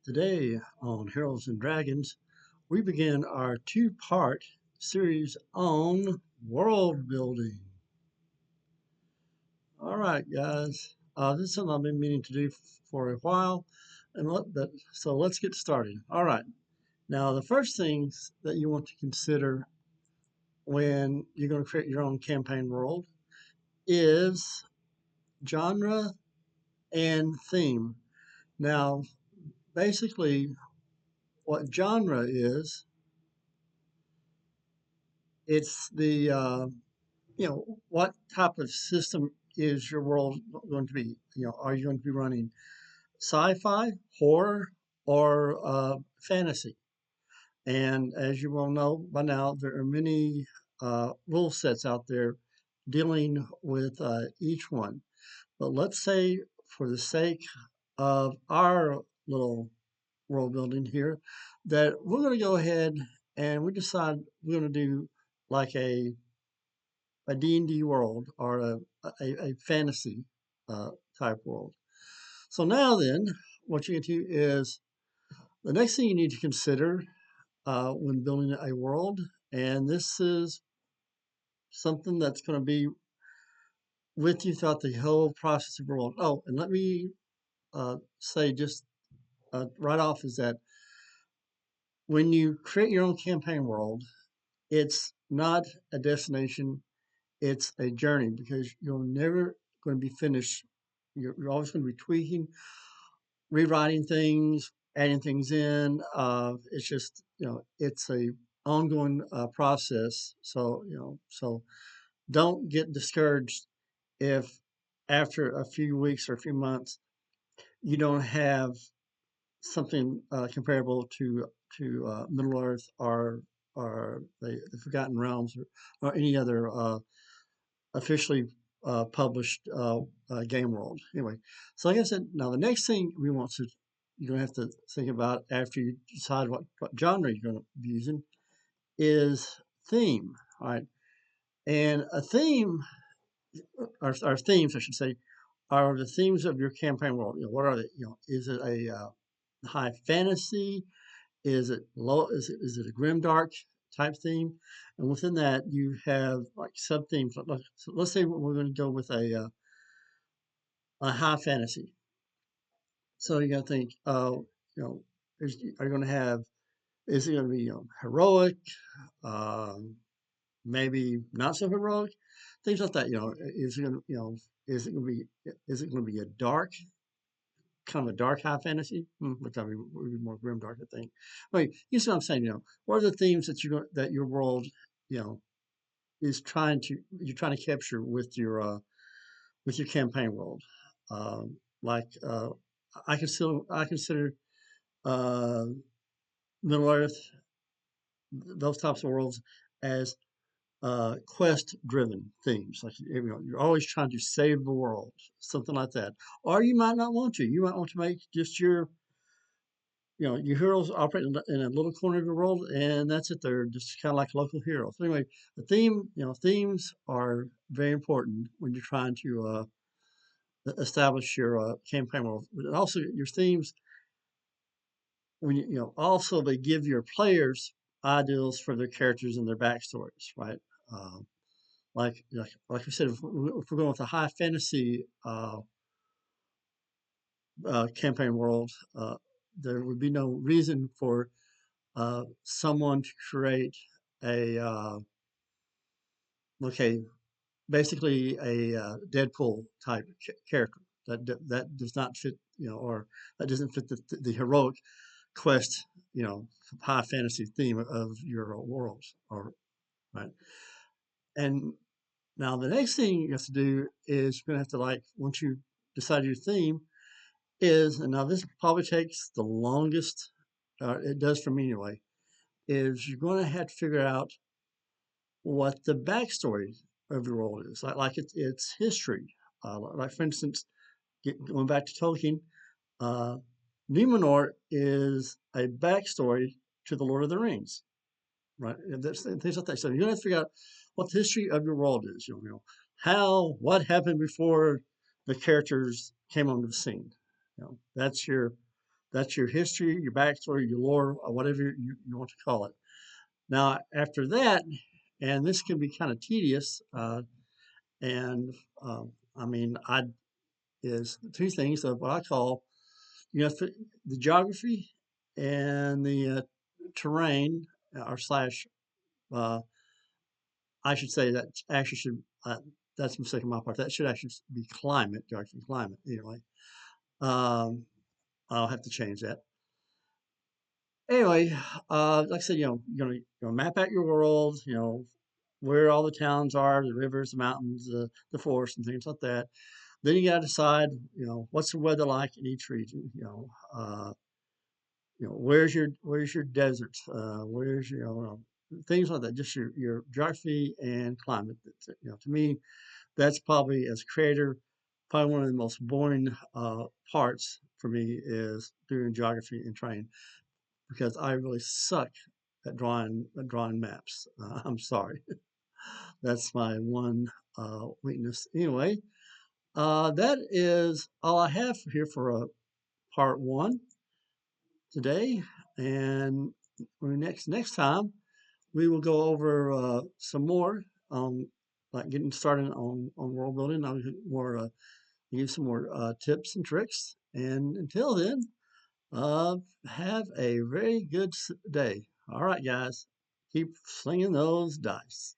Today on Heroes and Dragons, we begin our two-part series on world building. All right, guys, this is something I've been meaning to do for a while, so let's get started. All right, now the first things that you want to consider when you're going to create your own campaign world is genre and theme. Now, basically, what genre is, it's the what type of system is your world going to be? Are you going to be running sci-fi, horror, or fantasy? And as you well know by now, there are many rule sets out there dealing with each one. But let's say, for the sake of our little world building here, that we're going to go ahead and we decide we're going to do like a D&D world or a fantasy type world. So now then, what you get to is the next thing you need to consider when building a world, and this is something that's going to be with you throughout the whole process of your world. Oh, and let me say just right off is that when you create your own campaign world, it's not a destination, it's a journey because you're never going to be finished. You're always going to be tweaking, rewriting things, adding things in. It's just it's a ongoing process. So don't get discouraged if after a few weeks or a few months you don't have something comparable to Middle Earth or the Forgotten Realms or any other officially published game world. Anyway, so like I said, now the next thing you're going to have to think about after you decide what genre you're going to be using is theme. All right, and a theme, or themes, I should say, are the themes of your campaign world. What are they? Is it a high fantasy? Is it low? Is it a grimdark type theme? And within that, you have like sub themes. So let's say we're going to go with a high fantasy. So you got to think, you know, are you going to have? Is it going to be heroic? Um, Maybe not so heroic. Things like that. Is it going to is it going to is it going to be a dark kind of a dark high fantasy, which I mean would be more grim dark, I think. Wait, you see what I'm saying? What are the themes that your world, you know, is you're trying to capture with your campaign world? Like I consider uh, Middle Earth, those types of worlds as quest driven themes. Like you're always trying to save the world, something like that. Or you might not want to. You might want to make just your heroes operate in a little corner of your world, and that's it. They're just kind of like local heroes. Anyway, themes are very important when you're trying to establish your campaign world. But also, your themes, also they give your players ideals for their characters and their backstories, right? Um, like we said, if we're going with a high fantasy campaign world, there would be no reason for someone to create a okay, basically a Deadpool type character that does not fit, or that doesn't fit the heroic quest, high fantasy theme of your worlds, or right. And now the next thing you have to do is you're gonna have to once you decide your theme and now this probably takes the longest, it does for me anyway, is you're going to have to figure out what the backstory of your world is, like its history. Like for instance, going back to Tolkien, uh, Numenor is a backstory to the Lord of the Rings, right? And things like that. So you're gonna have to figure out what the history of your world is. What happened before the characters came onto the scene. That's your That's your history, your backstory, your lore, or whatever you want to call it. Now, after that, and this can be kind of tedious, and I mean, I is two things of what I call, you know, the geography and the terrain, or slash, uh, I should say that actually should, that's a mistake on my part. That should actually be climate, geography and climate, anyway. Um, I'll have to change that. Anyway, like I said, you're gonna map out your world, where all the towns are, the rivers, the mountains, the forests, and things like that. Then you gotta decide, what's the weather like in each region. Where's your desert? Where's things like that. Just your geography and climate. To me, that's probably, as a creator, probably one of the most boring parts for me is doing geography and terrain, because I really suck at drawing maps. I'm sorry. That's my one weakness. Anyway, that is all I have here for part one today. And next time we will go over some more, like getting started on world building. I'll get more give some more tips and tricks. And until then, uh, have a very good day. All right, guys, keep slinging those dice.